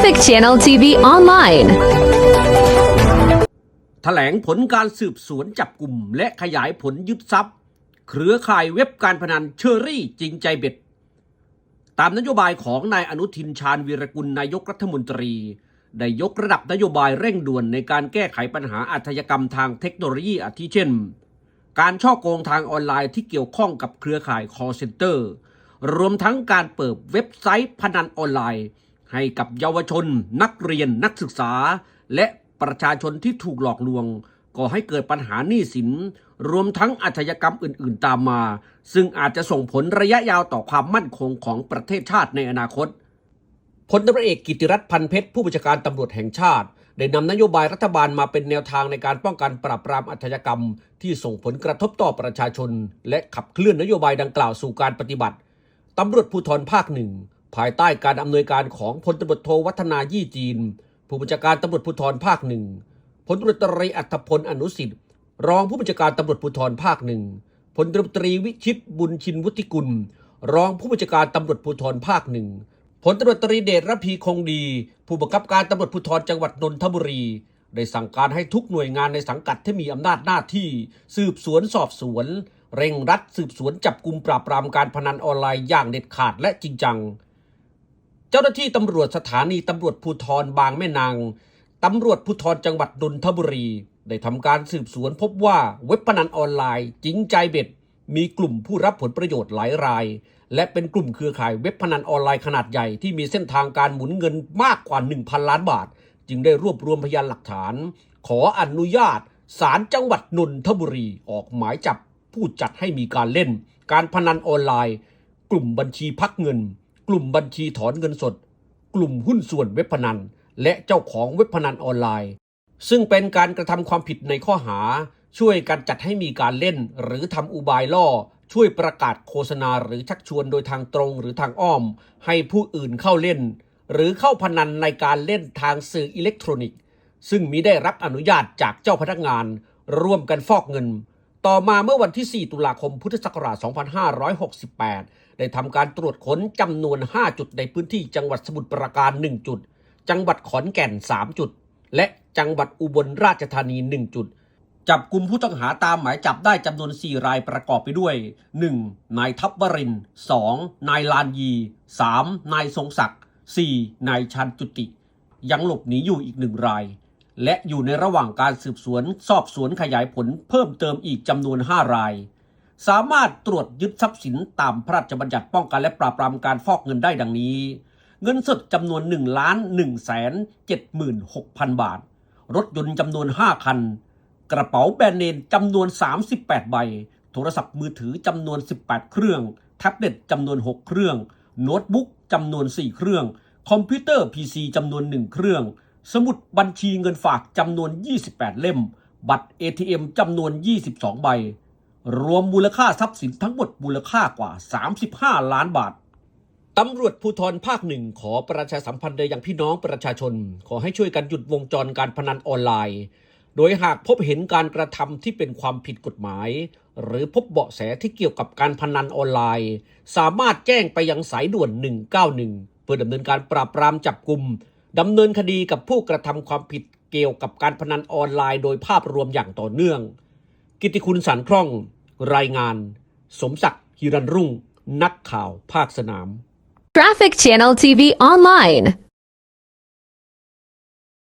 Traffic Channel TV Online แถลงผลการสืบสวนจับกลุ่มและขยายผลยึดทรัพย์เครือข่ายเว็บการพนันเชอรี่จริงใจเบ็ดตามนโยบายของนายอนุทินชาญวีรกุลนายกรัฐมนตรีได้ยกระดับนโยบายเร่งด่วนในการแก้ไขปัญหาอาชญากรรมทางเทคโนโลยีอาทิเช่นการฉ้อโกงทางออนไลน์ที่เกี่ยวข้องกับเครือข่าย call center รวมทั้งการเปิดเว็บไซต์พนันออนไลน์ให้กับเยาวชนนักเรียนนักศึกษาและประชาชนที่ถูกหลอกลวงก่อให้เกิดปัญหาหนี้สินรวมทั้งอาชญากรรมอื่นๆตามมาซึ่งอาจจะส่งผลระยะยาวต่อความมั่นคงของประเทศชาติในอนาคตพลตำรวจเอกกิติรัตน์ พันเพชรผู้บัญชาการตำรวจแห่งชาติได้นำนโยบายรัฐบาลมาเป็นแนวทางในการป้องกันปราบปรามอาชญากรรมที่ส่งผลกระทบต่อประชาชนและขับเคลื่อนนโยบายดังกล่าวสู่การปฏิบัติตำรวจภูธรภาคหนึ่งภายใต้การอำนวยการของพลตำรวจโทวัฒนายี่จีนผู้บัญชาการตำรวจภูธรภาคหนึ่งพลตำรวจตรีอัธพลอนุสิทธิ์รองผู้บัญชาการตำรวจภูธรภาคหนึ่งพลตำรวจตรีวิชิตบุญชินวุฒิกุลรองผู้บัญชาการตำรวจภูธรภาคหนึ่งพลตำรวจตรีเดชระพีคงดีผู้บังคับการตำรวจภูธรจังหวัดนนทบุรีได้สั่งการให้ทุกหน่วยงานในสังกัดที่มีอำนาจหน้าที่สืบสวนสอบสวนเร่งรัดสืบสวนจับกุมปราบปรามการพนันออนไลน์อย่างเด็ดขาดและจริงจังเจ้าหน้าที่ตำรวจสถานีตำรวจภูธรบางแม่นางตำรวจภูธรจังหวัดนนทบุรีได้ทำการสืบสวนพบว่าเว็บพนันออนไลน์จริงใจเบ็ดมีกลุ่มผู้รับผลประโยชน์หลายรายและเป็นกลุ่มเครือข่ายเว็บพนันออนไลน์ขนาดใหญ่ที่มีเส้นทางการหมุนเงินมากกว่า 1,000 ล้านบาทจึงได้รวบรวมพยานหลักฐานขออนุญาตศาลจังหวัดนนทบุรีออกหมายจับผู้จัดให้มีการเล่นการพนันออนไลน์กลุ่มบัญชีพักเงินกลุ่มบัญชีถอนเงินสดกลุ่มหุ้นส่วนเว็บพนันและเจ้าของเว็บพนันออนไลน์ซึ่งเป็นการกระทำความผิดในข้อหาช่วยกันจัดให้มีการเล่นหรือทำอุบายล่อช่วยประกาศโฆษณาหรือชักชวนโดยทางตรงหรือทางอ้อมให้ผู้อื่นเข้าเล่นหรือเข้าพนันในการเล่นทางสื่ออิเล็กทรอนิกส์ซึ่งมิได้รับอนุญาตจากเจ้าพนักงานร่วมกันฟอกเงินต่อมาเมื่อวันที่ 4 ตุลาคม พุทธศักราช 2568 ได้ทำการตรวจค้นจำนวน 5 จุดในพื้นที่จังหวัดสมุทรปราการ 1 จุดจังหวัดขอนแก่น 3 จุดและจังหวัดอุบลราชธานี 1 จุดจับกุมผู้ต้องหาตามหมายจับได้จำนวน 4 รายประกอบไปด้วย 1. นายทัพวรินทร์ 2. นายลานยี 3. นายทรงศักดิ์ 4. นายชันจุติยังหลบหนีอยู่อีก 1 รายและอยู่ในระหว่างการสืบสวนสอบสวนขยายผลเพิ่มเติมอีกจำนวน 5 รายสามารถตรวจยึดทรัพย์สินตามพระราชบัญญัติป้องกันและปราบปรามการฟอกเงินได้ดังนี้เงินสดจำนวน 1,176,000 บาทรถยนต์จำนวน 5 คันกระเป๋าแบรนด์เนมจำนวน 38 ใบโทรศัพท์มือถือจำนวน 18 เครื่องแท็บเล็ตจำนวน 6 เครื่องโน้ตบุ๊กจำนวน 4 เครื่องคอมพิวเตอร์ PC จำนวน 1 เครื่องสมุดบัญชีเงินฝากจำนวน 28 เล่มบัตร ATM จำนวน 22 ใบรวมมูลค่าทรัพย์สินทั้งหมดมูลค่ากว่า 35 ล้านบาทตำรวจภูธรภาคหนึ่งขอประชาสัมพันธ์ไปยังพี่น้องประชาชนขอให้ช่วยกันหยุดวงจรการพนันออนไลน์โดยหากพบเห็นการกระทำที่เป็นความผิดกฎหมายหรือพบเบาะแสที่เกี่ยวกับการพนันออนไลน์สามารถแจ้งไปยังสายด่วน 191 เพื่อดำเนินการปราบปรามจับกุมดำเนินคดีกับผู้กระทำความผิดเกี่ยวกับการพนันออนไลน์โดยภาพรวมอย่างต่อเนื่องกิตติคุณสารคล่องรายงานสมศักดิ์หิรัญรุ่งนักข่าวภาคสนาม Traffic Channel TV Online